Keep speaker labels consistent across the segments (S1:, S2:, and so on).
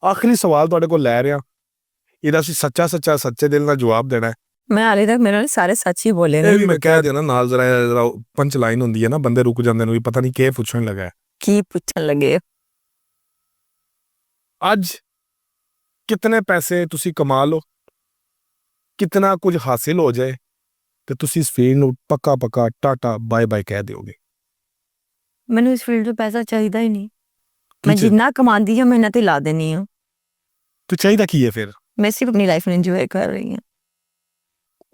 S1: ਆਖਰੀ ਸਵਾਲ ਤੁਹਾਡੇ ਕੋਲ ਲੈ ਰਿਹਾ, ਇਹਦਾ ਅਸੀਂ ਸੱਚਾ ਸੱਚੇ ਦਿਲ ਨਾਲ ਜਵਾਬ ਦੇਣਾ ਹੈ।
S2: ਮੈਂ ਹਾਲੇ ਤੱਕ ਮੇਰੇ ਨਾਲ ਸਾਰੇ ਸੱਚ ਹੀ ਬੋਲੇ ਨੇ।
S1: ਇਹ ਵੀ ਮੈਂ ਕਹਿ ਦਿਆਂ ਨਾ ਨਾਲ ਜ਼ਰਾ ਪੰਚ ਲਾਈਨ ਹੁੰਦੀ ਹੈ ਨਾ, ਬੰਦੇ ਰੁਕ ਜਾਂਦੇ ਨੇ ਵੀ ਪਤਾ ਨਹੀਂ ਕੀ ਪੁੱਛਣ ਲੱਗਾ ਹੈ।
S2: ਕੀ ਪੁੱਛਣ ਲੱਗੇ?
S1: ਅੱਜ ਕਿਤਨੇ ਪੈਸੇ ਤੁਸੀਂ ਕਮਾ ਲਓ, ਕਿਤਨਾ ਕੁਝ ਹਾਸਿਲ ਹੋ ਜਾਏ ਤੇ ਤੁਸੀਂ ਇਸ ਫੀਲਡ ਨੂੰ ਪੱਕਾ ਟਾਟਾ ਬਾਏ ਬਾਏ ਕਹਿ ਦਿਓਗੇ।
S2: ਮੈਨੂੰ ਇਸ ਫੀਲਡ 'ਚ ਪੈਸਾ ਚਾਹੀਦਾ ਹੀ ਨਹੀਂ। ਮੈਂ ਜਿੰਨਾ ਕਮਾਉਂਦੀ ਹਾਂ ਮਿਹਨਤ ਹੀ ਲਾ ਦੇਣੀ ਹਾਂ।
S1: ਤੇ ਚਾਹੀਦਾ ਕੀ ਹੈ ਫਿਰ?
S2: ਮੈਂ ਸਿਰਫ ਆਪਣੀ ਲਾਈਫ ਨੂੰ ਇੰਜੋਏ ਕਰ ਰਹੀ ਹਾਂ।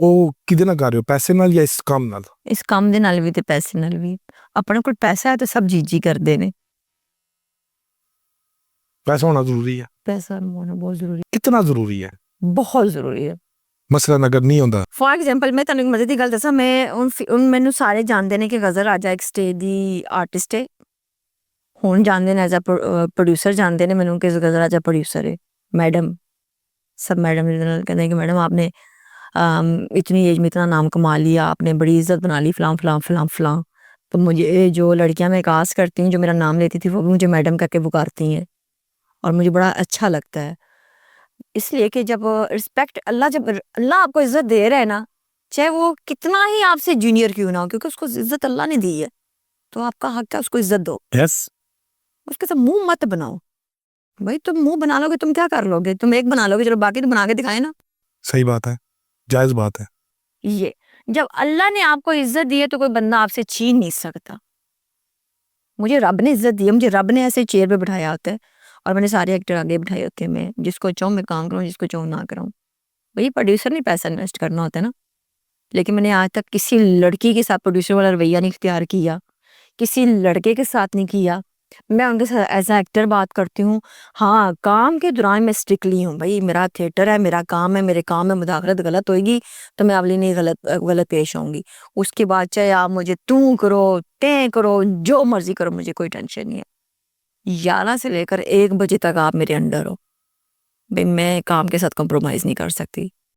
S1: ਉਹ ਕਿਹਦੇ ਨਾਲ ਕਰ ਰਹੇ ਹੋ, ਪੈਸੇ ਨਾਲ ਜਾਂ ਇਸ ਕੰਮ ਨਾਲ?
S2: ਇਸ ਕੰਮ ਦੇ ਨਾਲ ਵੀ ਤੇ ਪੈਸੇ ਨਾਲ ਵੀ। ਆਪਣੇ ਕੋਲ ਪੈਸਾ ਹੈ ਤਾਂ ਸਭ ਜੀ ਕਰਦੇ ਨੇ।
S1: ਪੈਸਾ ਹੋਣਾ ਜ਼ਰੂਰੀ ਹੈ।
S2: ਪੈਸਾ ਹੋਣਾ ਬਹੁਤ ਜ਼ਰੂਰੀ।
S1: ਕਿਤਨਾ ਜ਼ਰੂਰੀ ਹੈ?
S2: ਬਹੁਤ ਜ਼ਰੂਰੀ ਹੈ।
S1: ਮਸਲਾ ਅਗਰ ਨਹੀਂ ਹੁੰਦਾ,
S2: ਫੋਰ ਐਗਜ਼ਾਮਪਲ ਮੈਂ ਤੁਹਾਨੂੰ ਇੱਕ ਮਜ਼ੇ ਦੀ ਗੱਲ ਦੱਸਾਂ, ਮੈਨੂੰ ਸਾਰੇ ਜਾਣਦੇ ਨੇ ਕਿ ਗਜ਼ਲ ਰਾਜਾ ਇੱਕ ਸਟੇਜ ਦੀ ਆਰਟਿਸਟ ਹੈ। ਹੁਣ ਜਾਣਦੇ ਨੇ ਐਜ਼ ਅ ਪ੍ਰੋਡਿਊਸਰ, ਜਾਣਦੇ ਨੇ ਮੈਨੂੰ ਕਿ ਗਜ਼ਲ ਰਾਜਾ ਪ੍ਰੋड्यूसर है। मैडम सब मैडम कहते हैं कि मैडम आपने इतनी एज में इतना नाम कमा लिया, आपने बड़ी इज्जत बना ली, फलां फलां फलां फलां। तो मुझे जो लड़कियां मैं कास्ट करती हूँ जो मेरा नाम लेती थी वो भी मुझे मैडम करके पुकारती हैं और मुझे बड़ा अच्छा लगता है। इसलिए कि जब रिस्पेक्ट जब अल्लाह आपको इज्जत दे रहा है ना, चाहे वो कितना ही आपसे जूनियर क्यों ना हो, क्योंकि उसको इज्जत अल्लाह ने दी है, तो आपका हक है उसको इज्जत दो।
S1: यस।
S2: उसके साथ मुंह मत बनाओ भाई। तुम मुंह बना लोगे तुम क्या कर लोगे? तुम एक बना लोगे, चलो बाकी तो बना के दिखाए ना।
S1: सही बात है, जायज बात है।
S2: ये जब अल्लाह ने आपको इज्जत दी है तो कोई बंदा आपसे छीन नहीं सकता। मुझे रब ने इज्जत दी है, मुझे रब ने ऐसे चेयर पे बिठाया होता है और मैंने सारे एक्टर आगे बिठाए होते हैं। मैं जिसको चाहूँ मैं काम करूँ, जिसको चाहूँ ना कराऊँ। भाई प्रोड्यूसर ने पैसा इन्वेस्ट करना होता है ना। लेकिन मैंने आज तक किसी लड़की के साथ प्रोड्यूसर वाला रवैया नहीं इख्तियार किया, किसी लड़के के साथ नहीं किया। मैं उनके साथ एज आ एक्टर बात करती हूँ। हाँ, काम के दौरान मैं स्ट्रिक्टली हूँ भाई, मेरा थिएटर है, मेरा काम है, मेरे काम में मुदाखलत गलत होएगी तो मैं अगली नहीं गलत पेश होंगी। उसके बाद चाहे आप मुझे तू करो ते करो, जो मर्जी करो, मुझे कोई टेंशन नहीं है। 11 से लेकर 1 बजे तक आप मेरे अंडर हो भाई, मैं काम के साथ कॉम्प्रोमाइज़ नहीं कर सकती।